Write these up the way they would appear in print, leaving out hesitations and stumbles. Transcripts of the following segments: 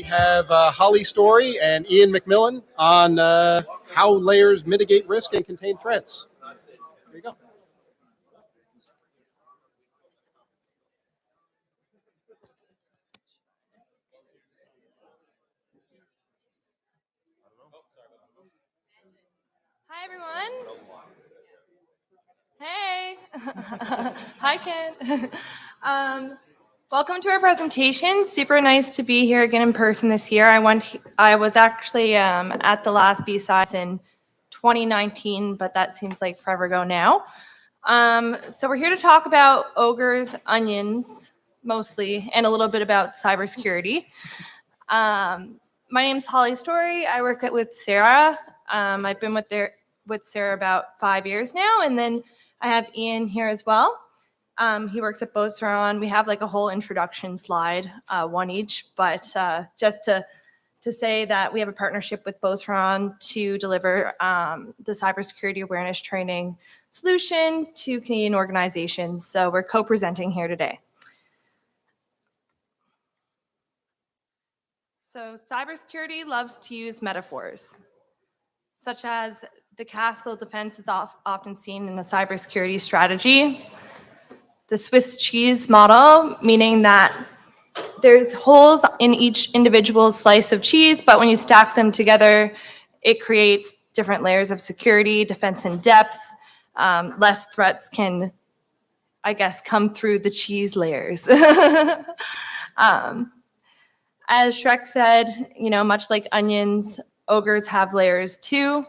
have Holly Story and Ian MacMillan on how layers mitigate risk and contain threats. There you go. Hi, everyone. Hey. Hi, Ken. Welcome to our presentation. Super nice to be here again in person this year. I was actually at the last BSides in 2019, but that seems like forever ago now. So we're here to talk about ogres, onions, mostly, and a little bit about cybersecurity. My name's Holly Story. I work with Sarah. I've been with Sarah about 5 years now, and then I have Ian here as well. He works at BSides. We have like a whole introduction slide, one each, but just to say that we have a partnership with BSides to deliver the cybersecurity awareness training solution to Canadian organizations. So we're co-presenting here today. So cybersecurity loves to use metaphors, such as the castle defense is often seen in a cybersecurity strategy. The Swiss cheese model, meaning that there's holes in each individual slice of cheese, but when you stack them together, it creates different layers of security, defense in depth. Less threats can, I guess, come through the cheese layers. As Shrek said, much like onions, ogres have layers too.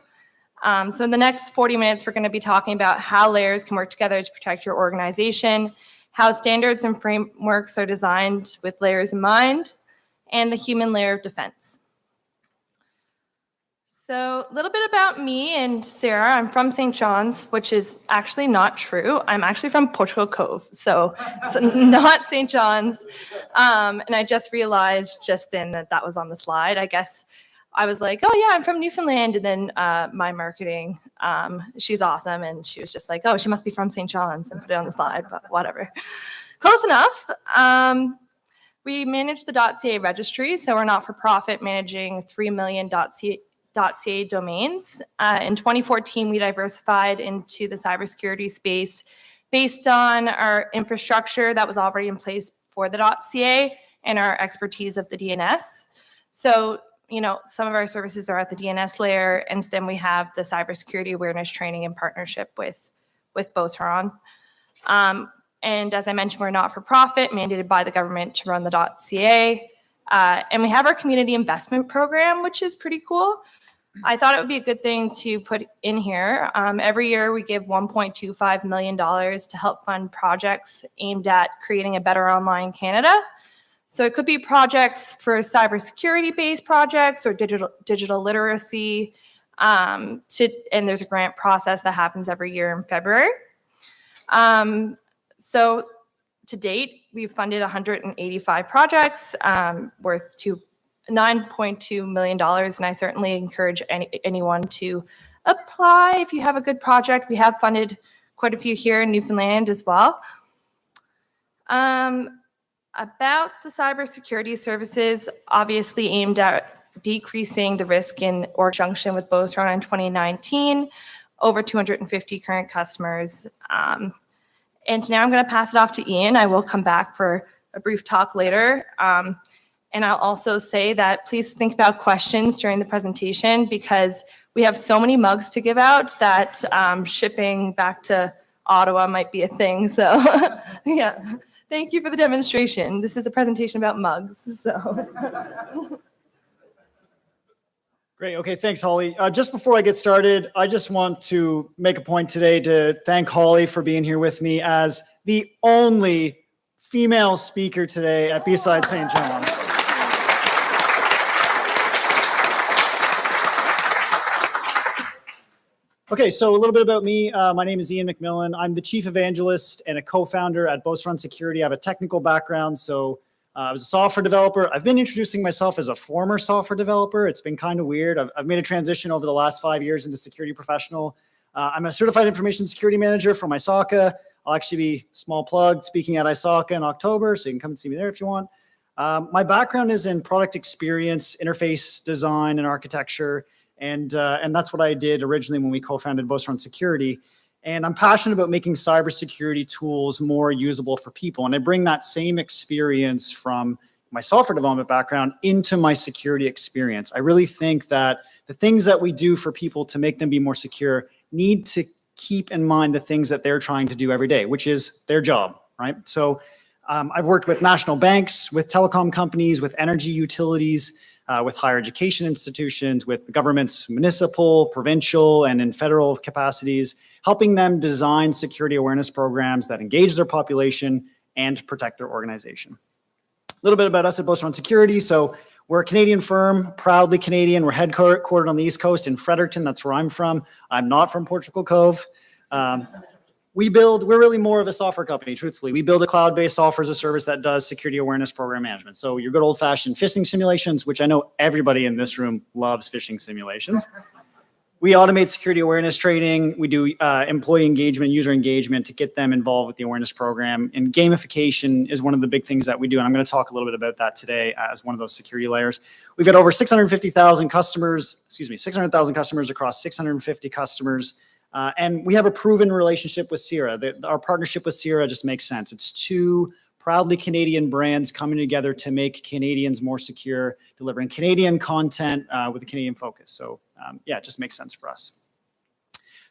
So in the next 40 minutes, we're going to be talking about how layers can work together to protect your organization, how standards and frameworks are designed with layers in mind, and the human layer of defense. So a little bit about me and Sarah. I'm from St. John's, which is actually not true. I'm actually from Portugal Cove, so it's not St. John's. And I just realized just then that was on the slide. I guess I was like, oh yeah, I'm from Newfoundland. And then my marketing, she's awesome. And she was just like, oh, she must be from St. John's, and put it on the slide, but whatever. Close enough. We manage the .ca registry. So we're not for profit, managing 3 million .ca domains. In 2014, we diversified into the cybersecurity space based on our infrastructure that was already in place for the .ca and our expertise of the DNS. So some of our services are at the DNS layer, and then we have the cybersecurity awareness training in partnership with BSides. And as I mentioned, we're not for profit, mandated by the government to run the .ca. And we have our community investment program, which is pretty cool. I thought it would be a good thing to put in here. Every year we give $1.25 million to help fund projects aimed at creating a better online Canada. So it could be projects for cybersecurity-based projects or digital literacy. And there's a grant process that happens every year in February. So to date, we've funded 185 projects worth $9.2 million. And I certainly encourage anyone to apply if you have a good project. We have funded quite a few here in Newfoundland as well. About the cybersecurity services, obviously aimed at decreasing the risk in org junction with BSides in 2019, over 250 current customers. And now I'm going to pass it off to Ian. I will come back for a brief talk later. And I'll also say that please think about questions during the presentation, because we have so many mugs to give out that shipping back to Ottawa might be a thing. So yeah. Thank you for the demonstration. This is a presentation about mugs, so. Great. Okay, thanks, Holly. Just before I get started, I just want to make a point today to thank Holly for being here with me as the only female speaker today at BSides St. John's. Okay, so a little bit about me. My name is Ian MacMillan. I'm the chief evangelist and a co-founder at BSides Security. I have a technical background, so I was a software developer. I've been introducing myself as a former software developer. It's been kind of weird. I've made a transition over the last 5 years into security professional. I'm a certified information security manager from ISACA. I'll actually be, small plug, speaking at ISACA in October, so you can come and see me there if you want. My background is in product experience, interface design, and architecture, and that's what I did originally when we co-founded Boast Run Security. And I'm passionate about making cybersecurity tools more usable for people. And I bring that same experience from my software development background into my security experience. I really think that the things that we do for people to make them be more secure need to keep in mind the things that they're trying to do every day, which is their job, right? So I've worked with national banks, with telecom companies, with energy utilities, with higher education institutions, with governments, municipal, provincial, and in federal capacities, helping them design security awareness programs that engage their population and protect their organization. A little bit about us at Boast Run Security. So we're a Canadian firm, proudly Canadian. We're headquartered on the East Coast in Fredericton. That's where I'm from. I'm not from Portugal Cove. We're really more of a software company, truthfully. We build a cloud-based software as a service that does security awareness program management. So your good old-fashioned phishing simulations, which I know everybody in this room loves phishing simulations. We automate security awareness training. We do employee engagement, user engagement to get them involved with the awareness program. And gamification is one of the big things that we do. And I'm going to talk a little bit about that today as one of those security layers. We've got over 650,000 customers, 600,000 customers across 650 customers. And we have a proven relationship with Sierra. Our partnership with Sierra just makes sense. It's two proudly Canadian brands coming together to make Canadians more secure, delivering Canadian content with a Canadian focus. So yeah, it just makes sense for us.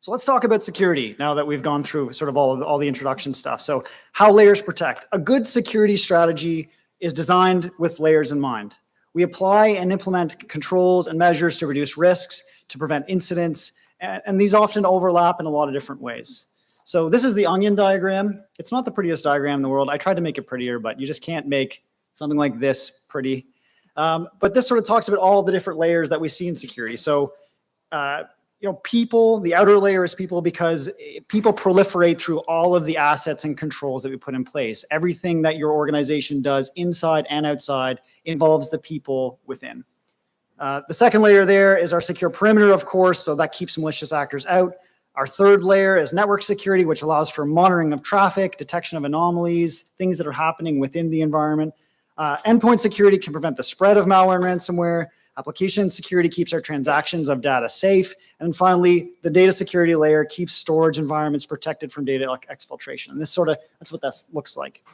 So let's talk about security now that we've gone through sort of all the introduction stuff. So how layers protect. A good security strategy is designed with layers in mind. We apply and implement controls and measures to reduce risks, to prevent incidents, and these often overlap in a lot of different ways. So this is the onion diagram. It's not the prettiest diagram in the world. I tried to make it prettier, but you just can't make something like this pretty. But this sort of talks about all the different layers that we see in security. So, people, the outer layer is people because people proliferate through all of the assets and controls that we put in place. Everything that your organization does inside and outside involves the people within. The second layer there is our secure perimeter, of course, so that keeps malicious actors out. Our third layer is network security, which allows for monitoring of traffic, detection of anomalies, things that are happening within the environment. Endpoint security can prevent the spread of malware and ransomware. Application security keeps our transactions of data safe. And finally, the data security layer keeps storage environments protected from data exfiltration. And that's what that looks like.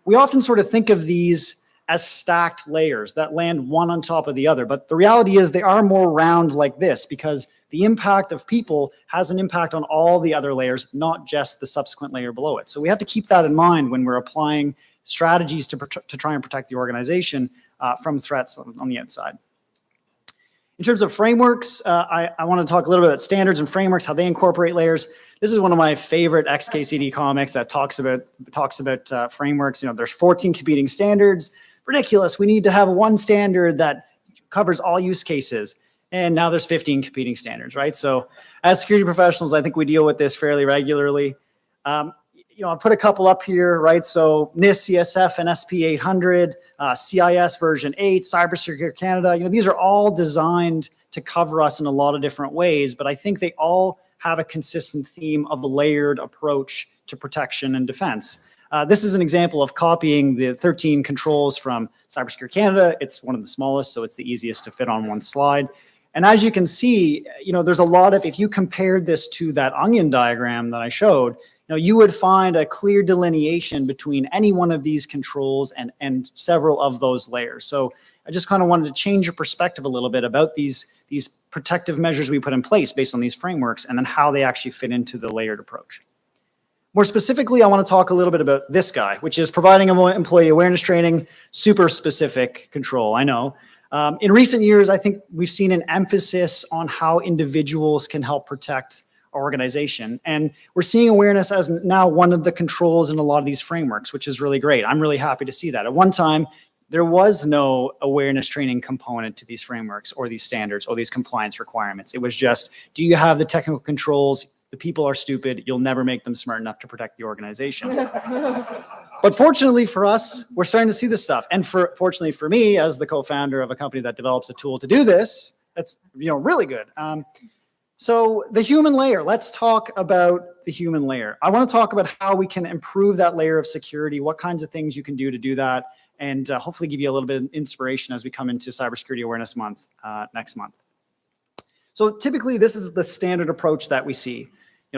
We often sort of think of these as stacked layers that land one on top of the other. But the reality is they are more round like this because the impact of people has an impact on all the other layers, not just the subsequent layer below it. So we have to keep that in mind when we're applying strategies to try and protect the organization from threats on the outside. In terms of frameworks, I want to talk a little bit about standards and frameworks, how they incorporate layers. This is one of my favorite XKCD comics that talks about frameworks. There's 14 competing standards. Ridiculous. We need to have one standard that covers all use cases. And now there's 15 competing standards, right? So as security professionals, I think we deal with this fairly regularly. I'll put a couple up here, right? So NIST, CSF, and SP 800, CIS version 8, Cybersecurity Canada. These are all designed to cover us in a lot of different ways, but I think they all have a consistent theme of a layered approach to protection and defense. This is an example of copying the 13 controls from Cybersecurity Canada. It's one of the smallest, so it's the easiest to fit on one slide. And as you can see, there's a lot of, if you compared this to that onion diagram that I showed, you would find a clear delineation between any one of these controls and several of those layers. So I just kind of wanted to change your perspective a little bit about these protective measures we put in place based on these frameworks and then how they actually fit into the layered approach. More specifically, I want to talk a little bit about this guy, which is providing employee awareness training, super specific control, I know. In recent years, I think we've seen an emphasis on how individuals can help protect our organization. And we're seeing awareness as now one of the controls in a lot of these frameworks, which is really great. I'm really happy to see that. At one time, there was no awareness training component to these frameworks or these standards or these compliance requirements. It was just, do you have the technical controls? The people are stupid. You'll never make them smart enough to protect the organization. But fortunately for us, we're starting to see this stuff. And fortunately for me, as the co-founder of a company that develops a tool to do this, that's really good. So the human layer, let's talk about the human layer. I want to talk about how we can improve that layer of security, what kinds of things you can do to do that, and hopefully give you a little bit of inspiration as we come into Cybersecurity Awareness Month next month. So typically, this is the standard approach that we see.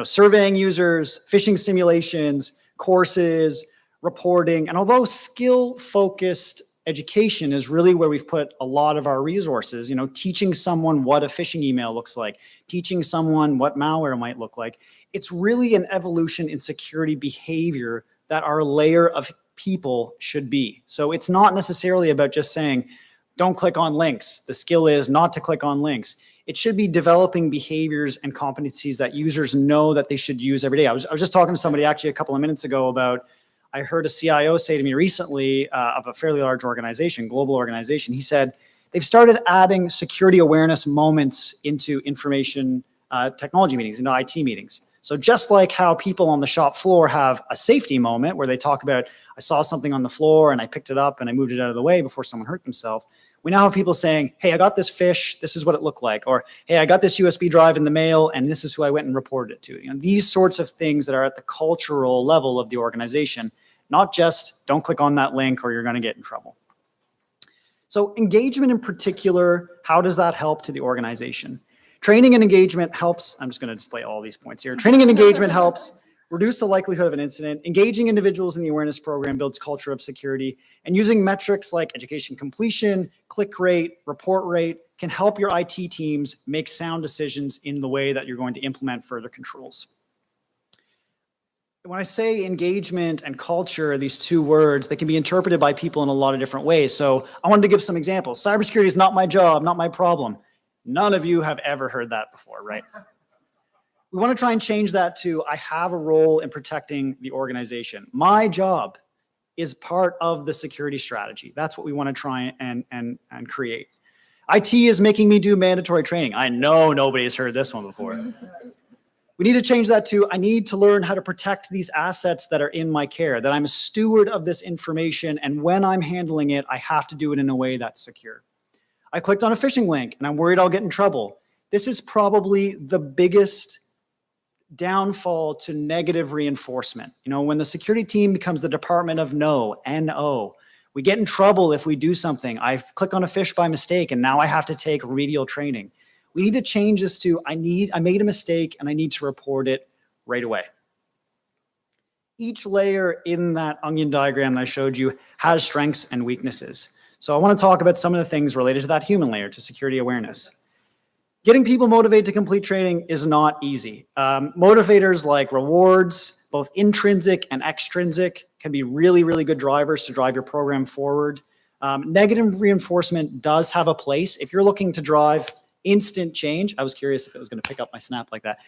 Surveying users, phishing simulations, courses, reporting, and although skill-focused education is really where we've put a lot of our resources, teaching someone what a phishing email looks like, teaching someone what malware might look like, it's really an evolution in security behavior that our layer of people should be. So it's not necessarily about just saying, don't click on links. The skill is not to click on links. It should be developing behaviors and competencies that users know that they should use every day. I was just talking to somebody actually a couple of minutes ago about, I heard a CIO say to me recently of a fairly large organization, global organization. He said they've started adding security awareness moments into information technology meetings, into IT meetings. So just like how people on the shop floor have a safety moment where they talk about, I saw something on the floor and I picked it up and I moved it out of the way before someone hurt themselves. We now have people saying, hey, I got this fish, this is what it looked like. Or, hey, I got this USB drive in the mail and this is who I went and reported it to. These sorts of things that are at the cultural level of the organization, not just don't click on that link or you're going to get in trouble. So engagement in particular, how does that help to the organization? Training and engagement helps, I'm just going to display all these points here. Training and engagement helps reduce the likelihood of an incident. Engaging individuals in the awareness program builds culture of security, and using metrics like education completion, click rate, report rate can help your IT teams make sound decisions in the way that you're going to implement further controls. When I say engagement and culture, these two words, they can be interpreted by people in a lot of different ways. So I wanted to give some examples. Cybersecurity is not my job, not my problem. None of you have ever heard that before, right? We want to try and change that to, I have a role in protecting the organization. My job is part of the security strategy. That's what we want to try and create. IT is making me do mandatory training. I know nobody's heard this one before. We need to change that to, I need to learn how to protect these assets that are in my care, that I'm a steward of this information, and when I'm handling it, I have to do it in a way that's secure. I clicked on a phishing link and I'm worried I'll get in trouble. This is probably the biggest downfall to negative reinforcement. When the security team becomes the department of no, N-O, we get in trouble if we do something. I click on a fish by mistake and now I have to take remedial training. We need to change this to, I made a mistake and I need to report it right away. Each layer in that onion diagram that I showed you has strengths and weaknesses. So I want to talk about some of the things related to that human layer, to security awareness. Getting people motivated to complete training is not easy. Motivators like rewards, both intrinsic and extrinsic, can be really, really good drivers to drive your program forward. Negative reinforcement does have a place. If you're looking to drive instant change, I was curious if it was going to pick up my snap like that.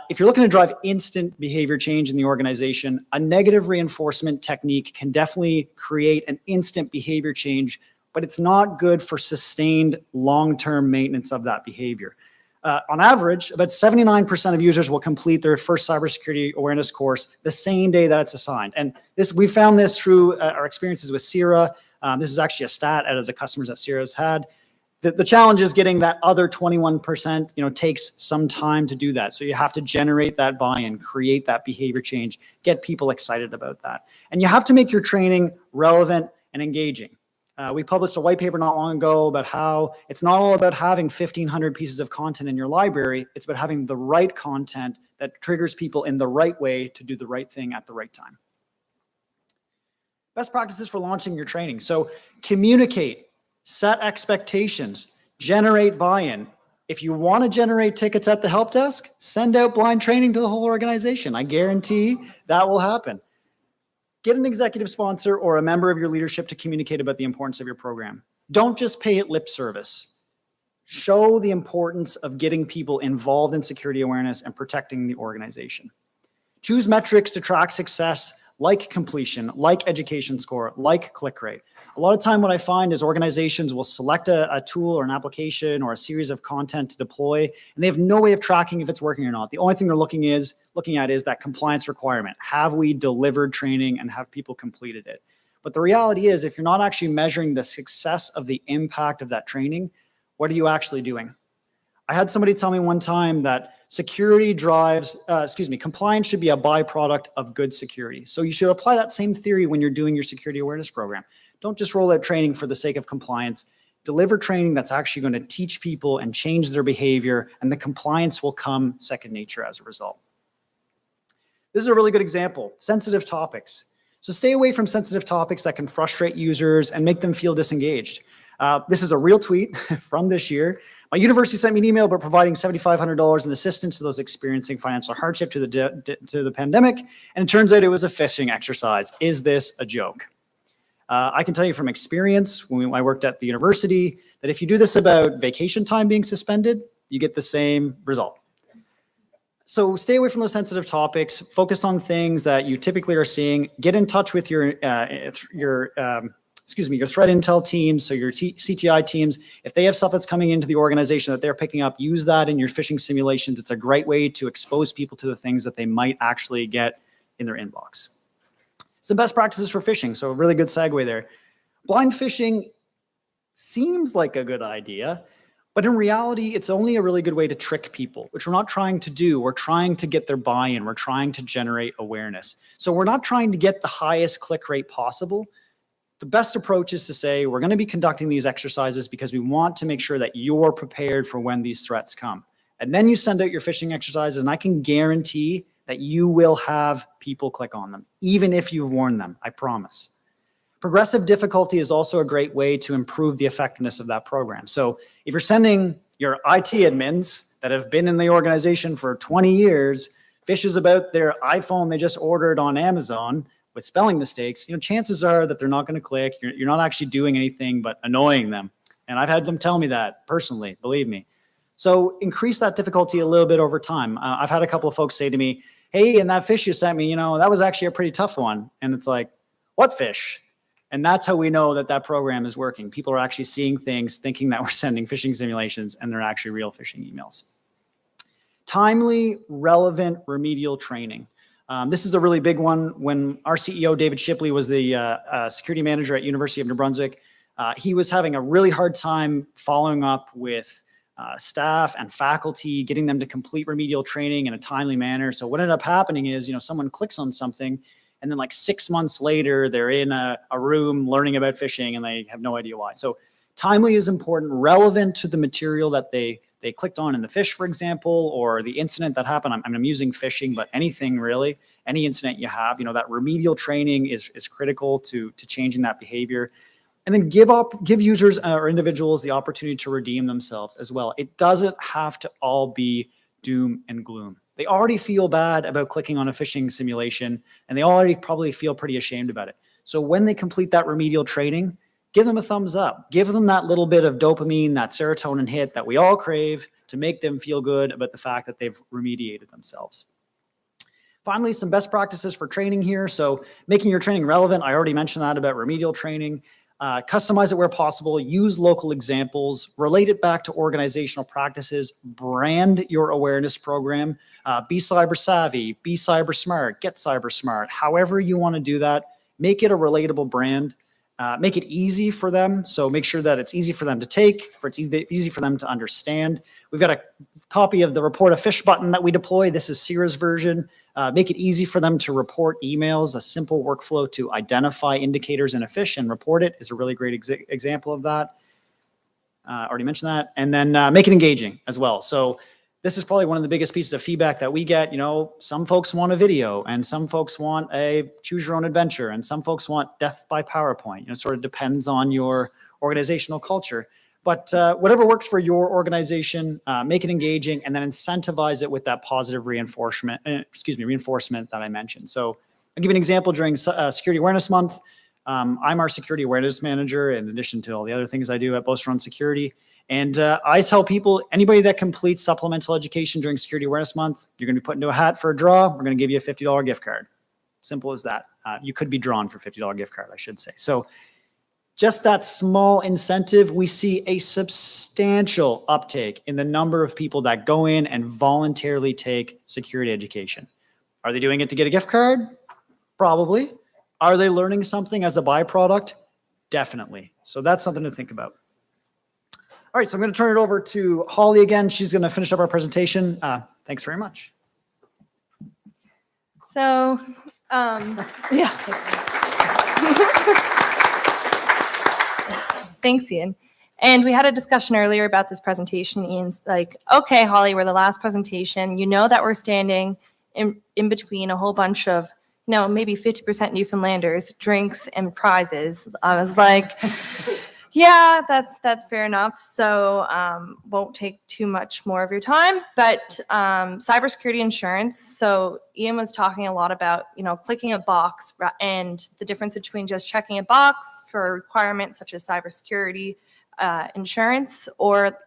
If you're looking to drive instant behavior change in the organization, a negative reinforcement technique can definitely create an instant behavior change, but it's not good for sustained long-term maintenance of that behavior. On average, about 79% of users will complete their first cybersecurity awareness course the same day that it's assigned. And we found this through our experiences with Sierra. This is actually a stat out of the customers that Sierra's had. The challenge is getting that other 21%, takes some time to do that. So you have to generate that buy-in, create that behavior change, get people excited about that. And you have to make your training relevant and engaging. We published a white paper not long ago about how it's not all about having 1,500 pieces of content in your library. It's about having the right content that triggers people in the right way to do the right thing at the right time. Best practices for launching your training. So communicate, set expectations, generate buy-in. If you want to generate tickets at the help desk, send out blind training to the whole organization. I guarantee that will happen. Get an executive sponsor or a member of your leadership to communicate about the importance of your program. Don't just pay it lip service. Show the importance of getting people involved in security awareness and protecting the organization. Choose metrics to track success like completion, like education score, like click rate. A lot of time what I find is organizations will select a tool or an application or a series of content to deploy, and they have no way of tracking if it's working or not. The only thing they're looking at is that compliance requirement. Have we delivered training and have people completed it? But the reality is, if you're not actually measuring the success of the impact of that training, what are you actually doing? I had somebody tell me one time that compliance should be a byproduct of good security. So you should apply that same theory when you're doing your security awareness program. Don't just roll out training for the sake of compliance. Deliver training that's actually going to teach people and change their behavior, and the compliance will come second nature as a result. This is a really good example, sensitive topics. So stay away from sensitive topics that can frustrate users and make them feel disengaged. This is a real tweet from this year. My university sent me an email about providing $7,500 in assistance to those experiencing financial hardship to the pandemic, and it turns out it was a phishing exercise. Is this a joke? I can tell you from experience, when I worked at the university, that if you do this about vacation time being suspended, you get the same result. So stay away from those sensitive topics. Focus on things that you typically are seeing. Get in touch with your threat intel teams, so your CTI teams. If they have stuff that's coming into the organization that they're picking up, use that in your phishing simulations. It's a great way to expose people to the things that they might actually get in their inbox. Some best practices for phishing. So a really good segue there. Blind phishing seems like a good idea, but in reality, it's only a really good way to trick people, which we're not trying to do. We're trying to get their buy-in. We're trying to generate awareness. So we're not trying to get the highest click rate possible. The best approach is to say, we're going to be conducting these exercises because we want to make sure that you're prepared for when these threats come. And then you send out your phishing exercises, and I can guarantee that you will have people click on them, even if you've warned them, I promise. Progressive difficulty is also a great way to improve the effectiveness of that program. So if you're sending your IT admins that have been in the organization for 20 years, phishes about their iPhone they just ordered on Amazon with spelling mistakes, chances are that they're not going to click. You're not actually doing anything but annoying them. And I've had them tell me that personally, believe me. So increase that difficulty a little bit over time. I've had a couple of folks say to me, hey, and that fish you sent me, that was actually a pretty tough one. And it's like, what fish? And that's how we know that that program is working. People are actually seeing things, thinking that we're sending phishing simulations, and they're actually real phishing emails. Timely, relevant remedial training. This is a really big one. When our CEO, David Shipley, was the security manager at University of New Brunswick, he was having a really hard time following up with staff and faculty, getting them to complete remedial training in a timely manner. So what ended up happening is, someone clicks on something, and then like 6 months later, they're in a room learning about phishing, and they have no idea why. So timely is important, relevant to the material that they clicked on in the phish, for example, or the incident that happened. I'm using phishing, but anything really, any incident you have, that remedial training is critical to changing that behavior. And then give users or individuals the opportunity to redeem themselves as well. It doesn't have to all be doom and gloom. They already feel bad about clicking on a phishing simulation, and they already probably feel pretty ashamed about it. So when they complete that remedial training, give them a thumbs up. Give them that little bit of dopamine, that serotonin hit that we all crave to make them feel good about the fact that they've remediated themselves. Finally, some best practices for training here. So making your training relevant. I already mentioned that about remedial training. Customize it where possible, use local examples, relate it back to organizational practices, brand your awareness program, be cyber savvy, be cyber smart, get cyber smart. However you want to do that, make it a relatable brand, make it easy for them. So make sure that it's easy for them to take, it's easy for them to understand. We've got a copy of the report a phish button that we deploy. This is Sierra's version. Make it easy for them to report emails. A simple workflow to identify indicators in a phish and report it is a really great example of that. Already mentioned that. And then make it engaging as well. So this is probably one of the biggest pieces of feedback that we get. Some folks want a video, and some folks want a choose your own adventure, and some folks want death by PowerPoint. It sort of depends on your organizational culture. But whatever works for your organization, make it engaging, and then incentivize it with that positive reinforcement that I mentioned. So I'll give you an example. During Security Awareness Month, I'm our security awareness manager, in addition to all the other things I do at Boast Run Security. And I tell people, anybody that completes supplemental education during Security Awareness Month, you're going to be put into a hat for a draw. We're going to give you a $50 gift card. Simple as that. You could be drawn for a $50 gift card, I should say. So just that small incentive, we see a substantial uptake in the number of people that go in and voluntarily take security education. Are they doing it to get a gift card? Probably. Are they learning something as a byproduct? Definitely. So that's something to think about. All right, so I'm going to turn it over to Holly again. She's going to finish up our presentation. Thanks very much. So, yeah. Thanks, Ian. And we had a discussion earlier about this presentation. Ian's like, okay, Holly, we're the last presentation. You know that we're standing in between a whole bunch of, maybe 50% Newfoundlanders, drinks and prizes. I was like, yeah, that's fair enough. So won't take too much more of your time. But cybersecurity insurance. So Ian was talking a lot about, clicking a box and the difference between just checking a box for requirements such as cybersecurity insurance or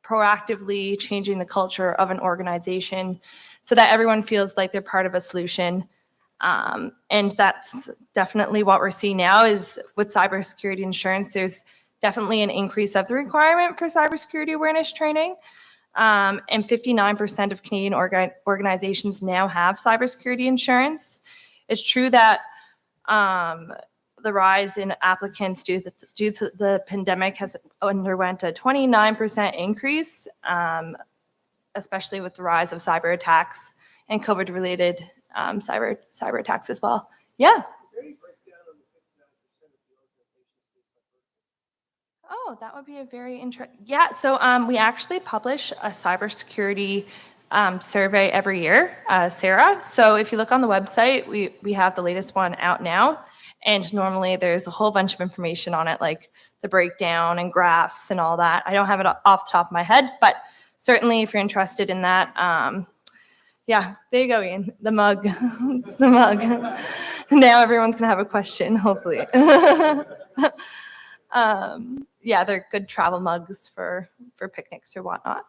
proactively changing the culture of an organization so that everyone feels like they're part of a solution. And that's definitely what we're seeing now is with cybersecurity insurance, there's definitely an increase of the requirement for cybersecurity awareness training. And 59% of Canadian organizations now have cybersecurity insurance. It's true that the rise in applicants due to the pandemic has underwent a 29% increase, especially with the rise of cyber attacks and COVID-related cyber attacks as well. Yeah. Oh, that would be a very interesting. Yeah, so we actually publish a cybersecurity survey every year, Sarah. So if you look on the website, we have the latest one out now. And normally there's a whole bunch of information on it, like the breakdown and graphs and all that. I don't have it off the top of my head, but certainly if you're interested in that, yeah, there you go, Ian, the mug, the mug. Now everyone's gonna have a question, hopefully. Yeah, they're good travel mugs for picnics or whatnot.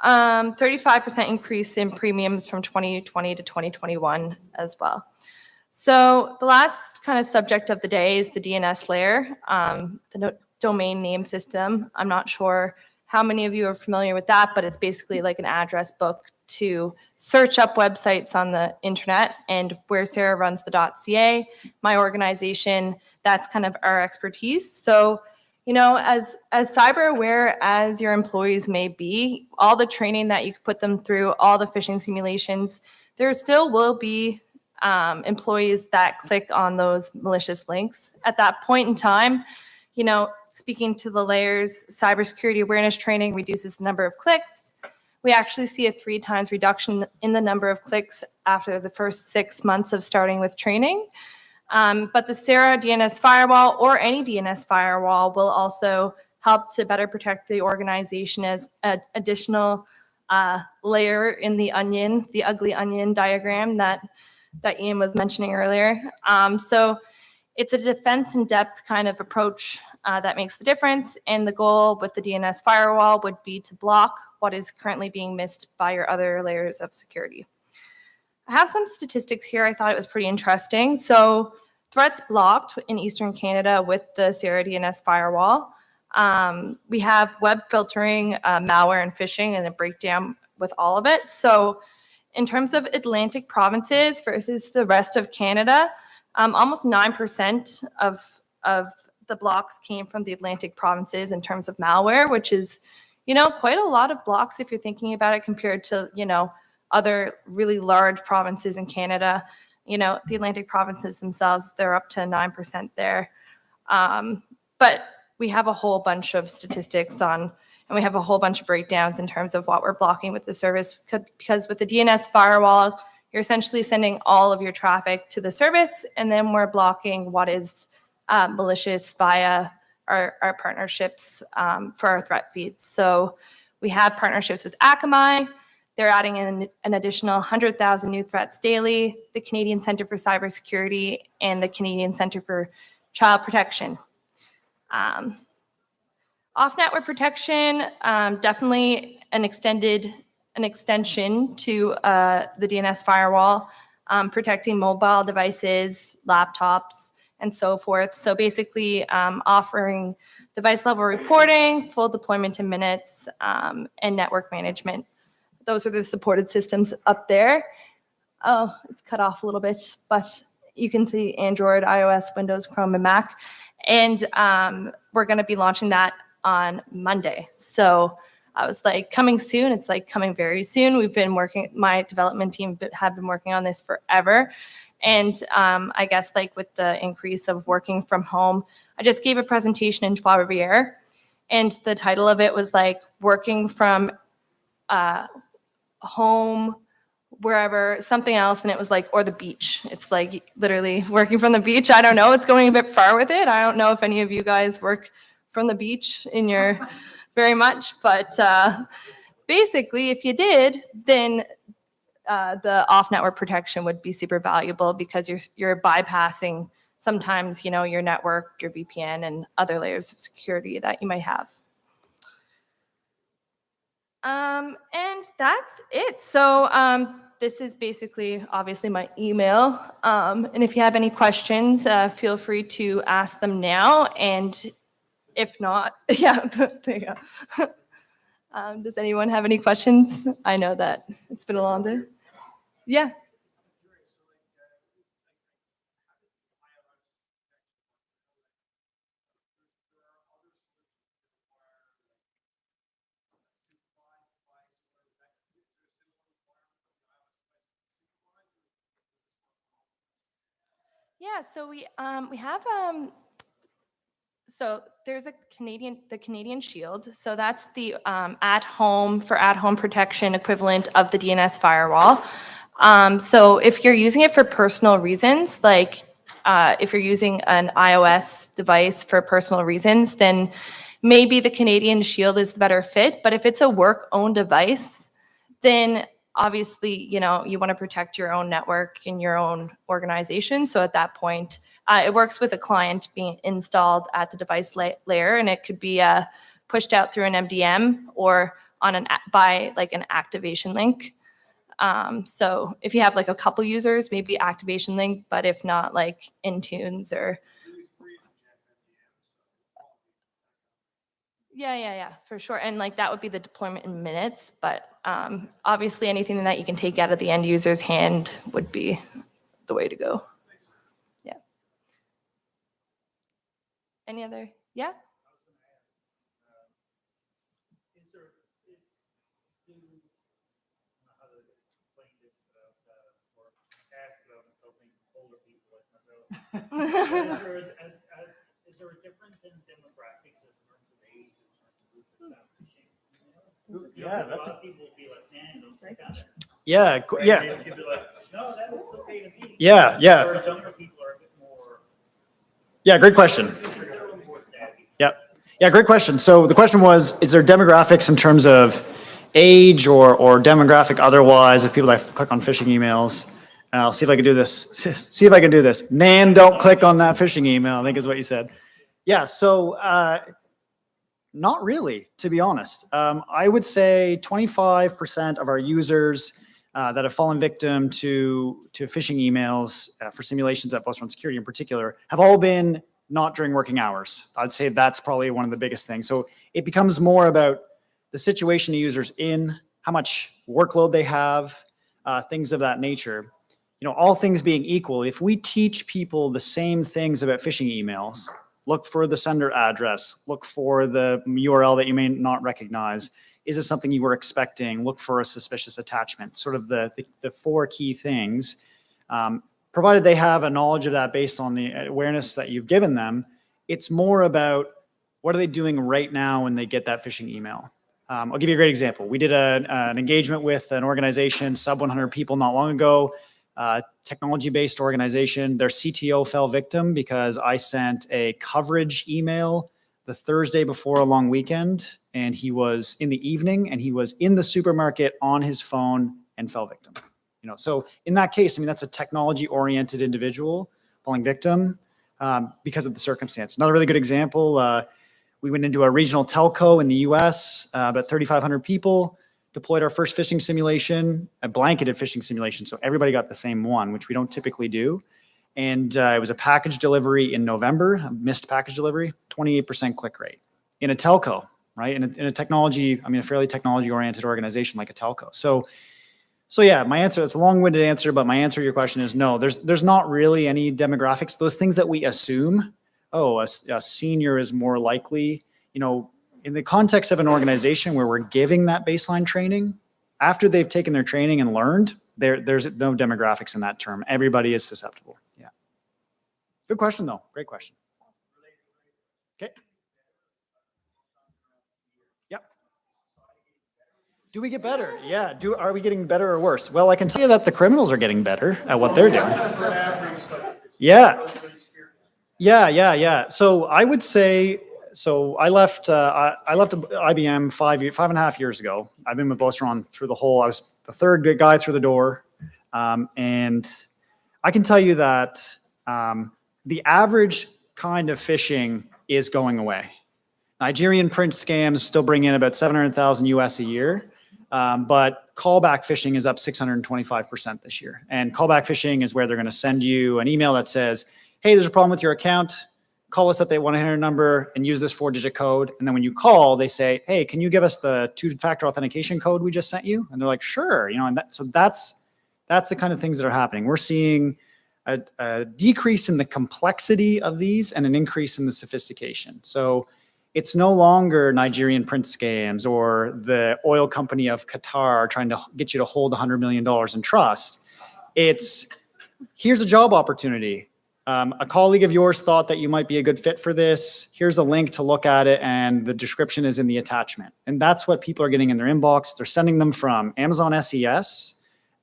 35% increase in premiums from 2020 to 2021 as well. So the last kind of subject of the day is the DNS layer, the domain name system. I'm not sure how many of you are familiar with that, but it's basically like an address book to search up websites on the internet. And where Sarah runs the .ca, my organization, that's kind of our expertise. So, as cyber aware as your employees may be, all the training that you could put them through, all the phishing simulations, there still will be employees that click on those malicious links. At that point in time, speaking to the layers, cybersecurity awareness training reduces the number of clicks. We actually see a 3 times reduction in the number of clicks after the first 6 months of starting with training. But the Sarah DNS firewall or any DNS firewall will also help to better protect the organization as an additional layer in the onion, the ugly onion diagram that Ian was mentioning earlier. So it's a defense in depth kind of approach that makes the difference. And the goal with the DNS firewall would be to block what is currently being missed by your other layers of security. I have some statistics here. I thought it was pretty interesting. So threats blocked in Eastern Canada with the Sarah DNS firewall. We have web filtering, malware, and phishing, and a breakdown with all of it. So in terms of Atlantic provinces versus the rest of Canada, almost 9% of the blocks came from the Atlantic provinces in terms of malware, which is, quite a lot of blocks if you're thinking about it compared to, other really large provinces in Canada. The Atlantic provinces themselves, they're up to 9% there. But we have a whole bunch of statistics and we have a whole bunch of breakdowns in terms of what we're blocking with the service, because with the DNS firewall, you're essentially sending all of your traffic to the service, and then we're blocking what is malicious via our partnerships for our threat feeds. So we have partnerships with Akamai. They're adding in an additional 100,000 new threats daily, the Canadian Centre for Cybersecurity, and the Canadian Centre for Child Protection. Off-network protection, definitely an extension to the DNS firewall, protecting mobile devices, laptops, and so forth. So basically offering device-level reporting, full deployment in minutes, and network management. Those are the supported systems up there. Oh, it's cut off a little bit, but you can see Android, iOS, Windows, Chrome, and Mac. And we're going to be launching that on Monday. So I was like, coming soon. It's like coming very soon. We've been working, my development team have been working on this forever. And I guess like with the increase of working from home, I just gave a presentation in Trois Rivières, and the title of it was like working from home, wherever, something else, and it was like, or the beach. It's like literally working from the beach. I don't know. It's going a bit far with it. I don't know if any of you guys work from the beach in your very much, but basically, if you did, then the off-network protection would be super valuable because you're bypassing sometimes, your network, your VPN, and other layers of security that you might have. And that's it. So this is basically, obviously, my email. And if you have any questions, feel free to ask them now. And if not, yeah, there you go. Does anyone have any questions? I know that it's been a long day. Yeah. Yeah, so we have so there's the Canadian Shield. So that's the at-home protection equivalent of the DNS firewall. So if you're using it for personal reasons, like if you're using an iOS device for personal reasons, then maybe the Canadian Shield is the better fit. But if it's a work-owned device, then obviously, you want to protect your own network in your own organization. So at that point, it works with a client being installed at the device layer, and it could be pushed out through an MDM or by like an activation link. So if you have like a couple users, maybe activation link, but if not, like Intunes or. Yeah, for sure. And like that would be the deployment in minutes, but obviously anything that you can take out of the end user's hand would be the way to go. Yeah. Any other? Yeah. Is there a difference in demographics in terms of age, in terms of Yeah, that's a lot of people will be like, man, don't take that. yeah, Right? yeah, Maybe people be like, no, that looks okay to me. yeah. Whereas younger people are a bit more. Yeah, great question. They're a little more savvy. Yeah, great question. So the question was, is there demographics in terms of age or demographic otherwise if people that click on phishing emails? I'll see if I can do this. See if I can do this. Nan, don't click on that phishing email, I think is what you said. Yeah, so not really, to be honest. I would say 25% of our users that have fallen victim to phishing emails for simulations at Post-Run Security in particular have all been not during working hours. I'd say that's probably one of the biggest things. So it becomes more about the situation the user's in, how much workload they have, things of that nature. All things being equal, if we teach people the same things about phishing emails, look for the sender address, look for the URL that you may not recognize. Is it something you were expecting? Look for a suspicious attachment, sort of the four key things. Provided they have a knowledge of that based on the awareness that you've given them, it's more about what are they doing right now when they get that phishing email. I'll give you a great example. We did an engagement with an organization, sub 100 people not long ago, technology-based organization. Their CTO fell victim because I sent a coverage email the Thursday before a long weekend, and he was in the evening, and he was in the supermarket on his phone and fell victim. So in that case, that's a technology-oriented individual falling victim because of the circumstance. Another really good example, we went into a regional telco in the US, about 3,500 people, deployed our first phishing simulation, a blanketed phishing simulation. So everybody got the same one, which we don't typically do. And it was a package delivery in November, a missed package delivery, 28% click rate in a telco, right? In a technology, a fairly technology-oriented organization like a telco. So yeah, my answer, it's a long-winded answer, but my answer to your question is no, there's not really any demographics. Those things that we assume, a senior is more likely, in the context of an organization where we're giving that baseline training, after they've taken their training and learned, there's no demographics in that term. Everybody is susceptible. Yeah. Good question though. Great question. Okay. Yep. Do we get better? Yeah. Are we getting better or worse? Well, I can tell you that the criminals are getting better at what they're doing. Yeah. Yeah. So I would say, I left IBM 5.5 years ago. I've been with Beauceron through the whole, I was the third good guy through the door. And I can tell you that the average kind of phishing is going away. Nigerian print scams still bring in about 700,000 US a year. But callback phishing is up 625% this year. And callback phishing is where they're going to send you an email that says, hey, there's a problem with your account. Call us at the 1-800 number and use this 4-digit code. And then when you call, they say, hey, can you give us the 2-factor authentication code we just sent you? And they're like, sure. And that's the kind of things that are happening. We're seeing a decrease in the complexity of these and an increase in the sophistication. So it's no longer Nigerian print scams or the oil company of Qatar trying to get you to hold $100 million in trust. It's, here's a job opportunity. A colleague of yours thought that you might be a good fit for this. Here's a link to look at it, and the description is in the attachment. And that's what people are getting in their inbox. They're sending them from Amazon SES,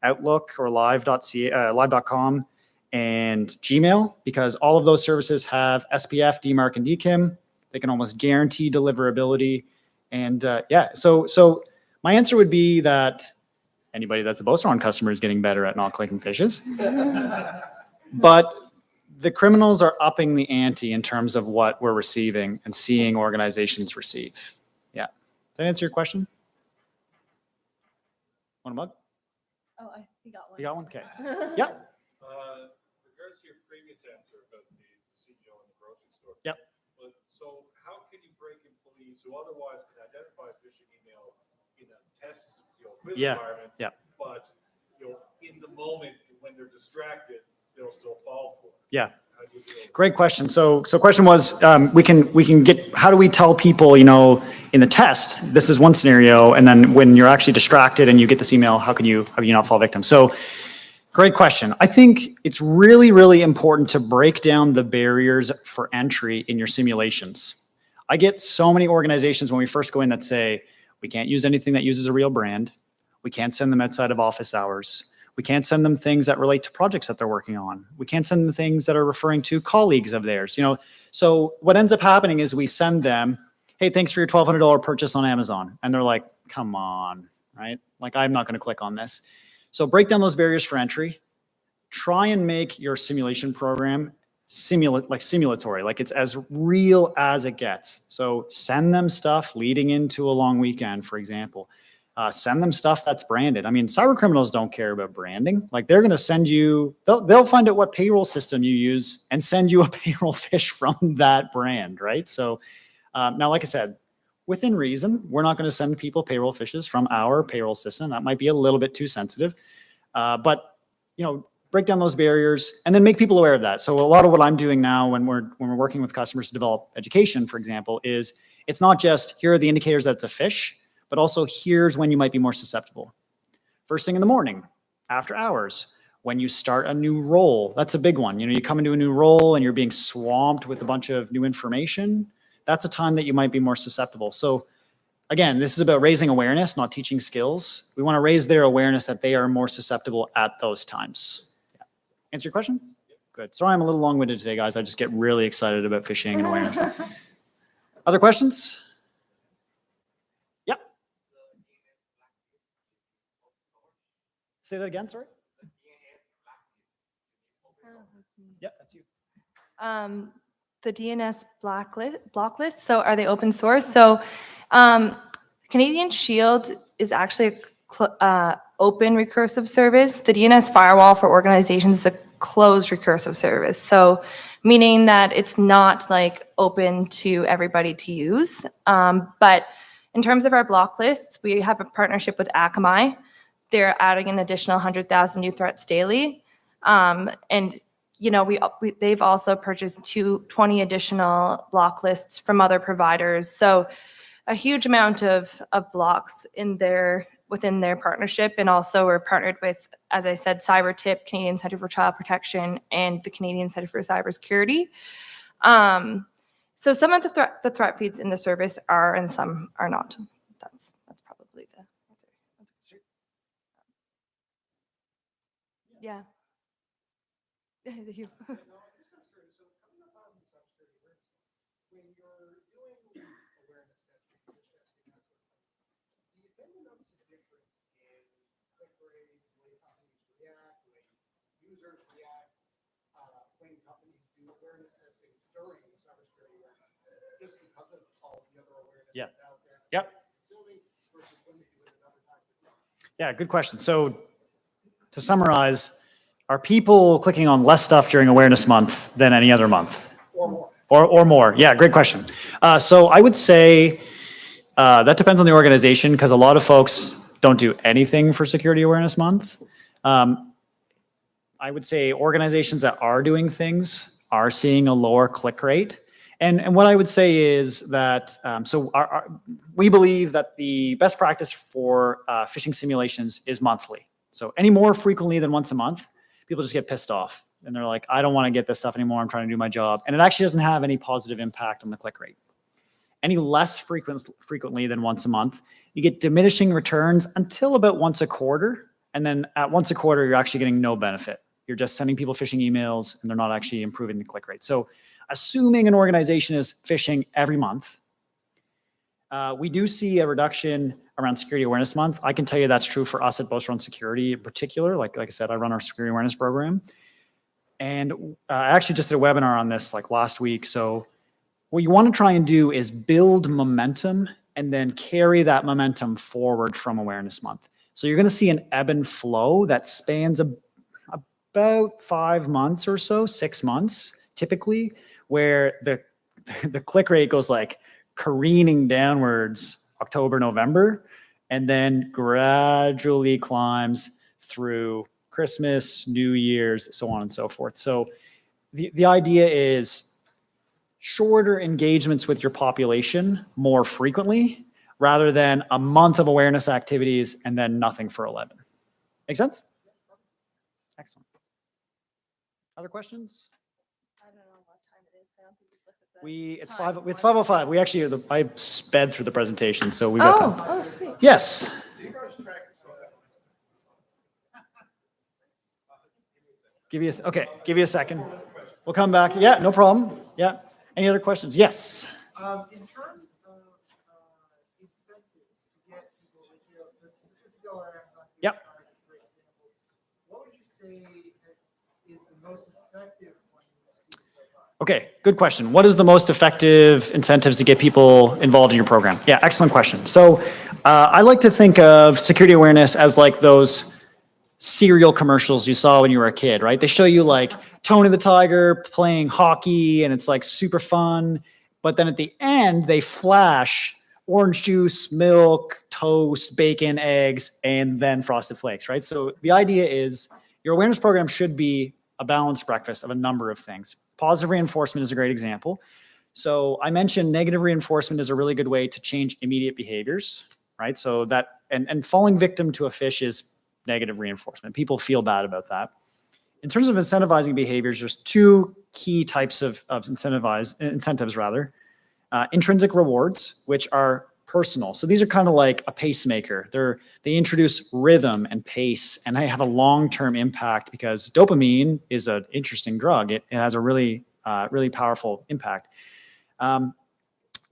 Outlook, or live.com, and Gmail, because all of those services have SPF, DMARC, and DKIM. They can almost guarantee deliverability. And so my answer would be that anybody that's a Beauceron customer is getting better at not clicking fishes. But the criminals are upping the ante in terms of what we're receiving and seeing organizations receive. Yeah. Does that answer your question? Want a mug? Oh, you got one. You got one? Okay. Yeah. Regards to your previous answer about the CEO in the grocery store. Yep. But, so how can you break employees who otherwise can identify phishing email in a test, quiz environment? Yeah. But, in the moment when they're distracted, they'll still fall for it. Yeah. Great question. So question was, we can get, how do we tell people, in the test, this is one scenario, and then when you're actually distracted and you get this email, how can you not fall victim? So great question. I think it's really, really important to break down the barriers for entry in your simulations. I get so many organizations when we first go in that say, we can't use anything that uses a real brand. We can't send them outside of office hours. We can't send them things that relate to projects that they're working on. We can't send them things that are referring to colleagues of theirs. So what ends up happening is we send them, hey, thanks for your $1,200 purchase on Amazon. And they're like, come on, right? Like, I'm not going to click on this. So break down those barriers for entry. Try and make your simulation program simulatory, like it's as real as it gets. So send them stuff leading into a long weekend, for example. Send them stuff that's branded. I mean, cyber criminals don't care about branding. Like, they're going to send you, they'll find out what payroll system you use and send you a payroll fish from that brand, right? So now, like I said, within reason, we're not going to send people payroll fishes from our payroll system. That might be a little bit too sensitive. But, break down those barriers and then make people aware of that. So a lot of what I'm doing now when we're working with customers to develop education, for example, is it's not just here are the indicators that it's a fish, but also here's when you might be more susceptible. First thing in the morning, after hours, when you start a new role, that's a big one. You come into a new role and you're being swamped with a bunch of new information. That's a time that you might be more susceptible. So again, this is about raising awareness, not teaching skills. We want to raise their awareness that they are more susceptible at those times. Yeah. Answer your question? Good. Sorry, I'm a little long-winded today, guys. I just get really excited about phishing and awareness. Other questions? Say that again, sorry? Yep, that's you. The DNS blacklist. So are they open source? So Canadian Shield is actually a open recursive service. The DNS firewall for organizations is a closed recursive service. So meaning that it's not like open to everybody to use. But in terms of our block lists, we have a partnership with Akamai. They're adding an additional 100,000 new threats daily. They've also purchased 20 additional block lists from other providers. So a huge amount of blocks in their within their partnership. And also we're partnered with, as I said, CyberTip, Canadian Center for Child Protection, and the Canadian Center for Cybersecurity. So some of the threat feeds in the service are and some are not. That's probably the answer. Yeah. When you're doing awareness testing, fish testing, that sort of thing, do you tend to notice a difference in click rates, the way companies react, the way users react, when companies do awareness testing during cybersecurity awareness, just because of all the other awareness Yeah. that's out there? Yep. Consuming versus when they do it at other times of year? Yeah, good question. So to summarize, are people clicking on less stuff during awareness month than any other month? Or more. Or more. Yeah, great question. So I would say that depends on the organization because a lot of folks don't do anything for Security Awareness Month. I would say organizations that are doing things are seeing a lower click rate. And what I would say is that, we believe that the best practice for phishing simulations is monthly. So any more frequently than once a month, people just get pissed off. And they're like, I don't want to get this stuff anymore. I'm trying to do my job. And it actually doesn't have any positive impact on the click rate. Any less frequently than once a month, you get diminishing returns until about once a quarter. And then at once a quarter, you're actually getting no benefit. You're just sending people phishing emails and they're not actually improving the click rate. So assuming an organization is phishing every month, we do see a reduction around Security Awareness Month. I can tell you that's true for us at Boast Run Security in particular. Like I said, I run our security awareness program. And I actually just did a webinar on this like last week. So what you want to try and do is build momentum and then carry that momentum forward from Awareness Month. So you're going to see an ebb and flow that spans about 5 months or so, 6 months typically, where the click rate goes like careening downwards October, November, and then gradually climbs through Christmas, New Year's, so on and so forth. So the idea is shorter engagements with your population more frequently rather than a month of awareness activities and then nothing for 11. Make sense? Excellent. Other questions? I don't know what time it is. I don't think we've looked at the It's 5:05. We actually, I sped through the presentation, so we got time. Oh, sweet. Yes. Give you a second. We'll come back. Yeah, no problem. Yeah. Any other questions? Yes. In terms of incentives to get people to go around on Yep. for example, what would you say is the most effective one you've seen so far? Okay, good question. What is the most effective incentives to get people involved in your program? Yeah, excellent question. So I like to think of security awareness as like those cereal commercials you saw when you were a kid, right? They show you like Tony the Tiger playing hockey and it's like super fun. But then at the end, they flash orange juice, milk, toast, bacon, eggs, and then Frosted Flakes, right? So the idea is your awareness program should be a balanced breakfast of a number of things. Positive reinforcement is a great example. So I mentioned negative reinforcement is a really good way to change immediate behaviors, right? So that, and falling victim to a phish is negative reinforcement. People feel bad about that. In terms of incentivizing behaviors, there's two key types of incentives rather. Intrinsic rewards, which are personal. So these are kind of like a pacemaker. They introduce rhythm and pace, and they have a long-term impact because dopamine is an interesting drug. It has a really powerful impact.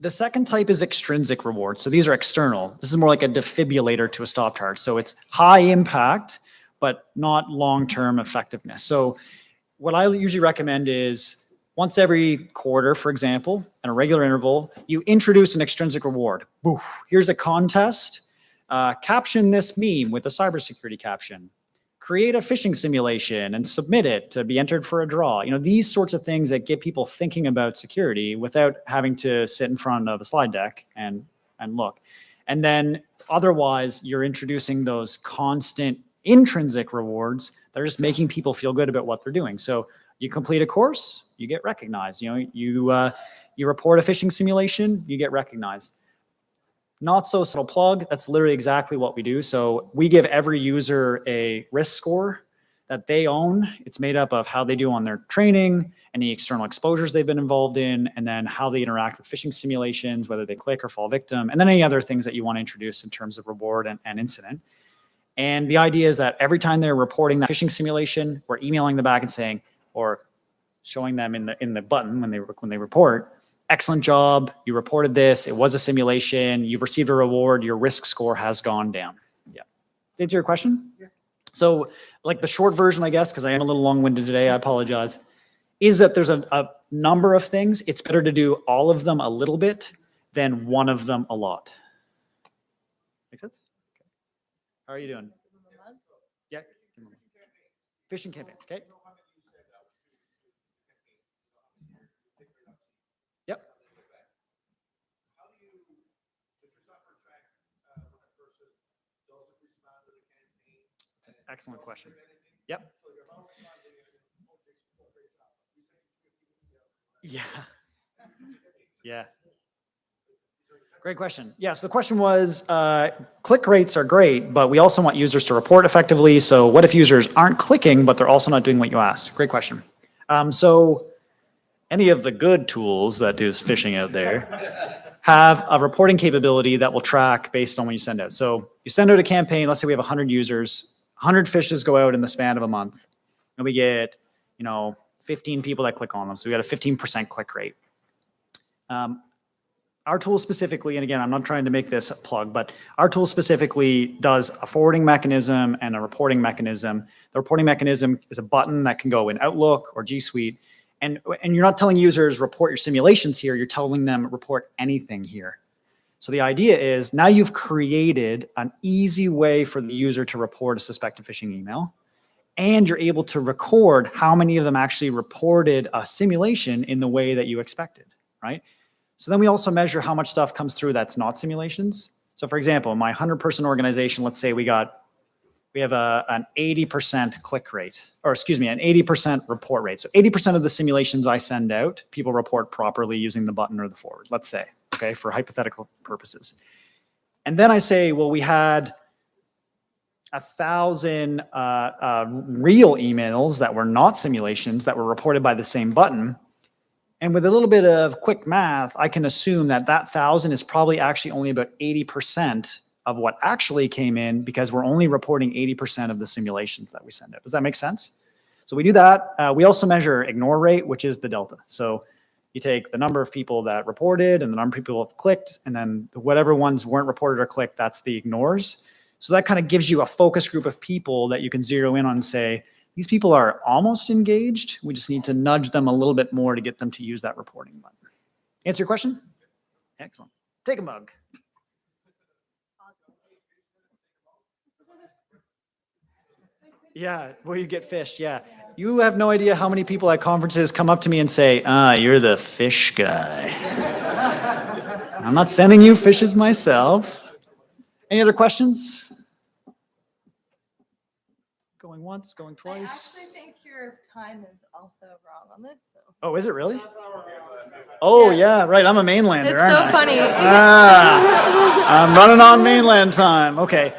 The second type is extrinsic rewards. So these are external. This is more like a defibrillator to a stop charge. So it's high impact, but not long-term effectiveness. So what I usually recommend is once every quarter, for example, at a regular interval, you introduce an extrinsic reward. Boof, here's a contest. Caption this meme with a cybersecurity caption. Create a phishing simulation and submit it to be entered for a draw. You know, these sorts of things that get people thinking about security without having to sit in front of a slide deck and look. And then otherwise, you're introducing those constant intrinsic rewards that are just making people feel good about what they're doing. So you complete a course, you get recognized. You know, you report a phishing simulation, you get recognized. Not so subtle plug. That's literally exactly what we do. So we give every user a risk score that they own. It's made up of how they do on their training, any external exposures they've been involved in, and then how they interact with phishing simulations, whether they click or fall victim, and then any other things that you want to introduce in terms of reward and incident. And the idea is that every time they're reporting that phishing simulation, we're emailing them back and saying, or showing them in the button when they report, excellent job, you reported this, it was a simulation, you've received a reward, your risk score has gone down. Yeah. To answer your question? Yeah. So like the short version, I guess, because I am a little long-winded today, I apologize, is that there's a number of things. It's better to do all of them a little bit than one of them a lot. Make sense? Okay. How are you doing? Yeah. Phishing campaigns, okay? Yep. Excellent question. Yep. Yeah. Yeah. Great question. Yeah, so the question was, click rates are great, but we also want users to report effectively. So what if users aren't clicking, but they're also not doing what you asked? Great question. So any of the good tools that do phishing out there have a reporting capability that will track based on when you send out. So you send out a campaign, let's say we have 100 users, 100 phishes go out in the span of a month, and we get, 15 people that click on them. So we got a 15% click rate. Our tool specifically, and again, I'm not trying to make this a plug, but our tool specifically does a forwarding mechanism and a reporting mechanism. The reporting mechanism is a button that can go in Outlook or G Suite. And you're not telling users report your simulations here, you're telling them report anything here. So the idea is now you've created an easy way for the user to report a suspected phishing email, and you're able to record how many of them actually reported a simulation in the way that you expected, right? So then we also measure how much stuff comes through that's not simulations. So for example, in my 100-person organization, let's say we have an 80% click rate, or excuse me, an 80% report rate. So 80% of the simulations I send out, people report properly using the button or the forward, let's say, okay, for hypothetical purposes. And then I say, well, we had 1,000 real emails that were not simulations that were reported by the same button. And with a little bit of quick math, I can assume that 1,000 is probably actually only about 80% of what actually came in, because we're only reporting 80% of the simulations that we send out. Does that make sense? So we do that. We also measure ignore rate, which is the delta. So you take the number of people that reported and the number of people who have clicked, and then whatever ones weren't reported or clicked, that's the ignores. So that kind of gives you a focus group of people that you can zero in on and say, these people are almost engaged. We just need to nudge them a little bit more to get them to use that reporting button. Answer your question? Excellent. Take a mug. Yeah, where you get fished, yeah. You have no idea how many people at conferences come up to me and say, you're the fish guy. I'm not sending you fishes myself. Any other questions? Going once, going I twice. actually think your time is also wrong on this. So. Oh, is it really? Oh, Yeah. yeah, right. I'm a mainlander, It's aren't so I? funny. I'm running on mainland time. Okay.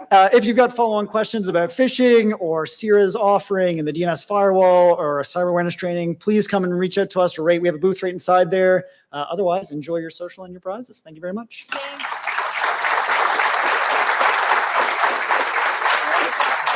If you've got follow-on questions about phishing or Sierra's offering in the DNS firewall or a cyber awareness training, please come and reach out to us or rate. We have a booth right inside there. Otherwise, enjoy your social and your prizes. Thank you very much.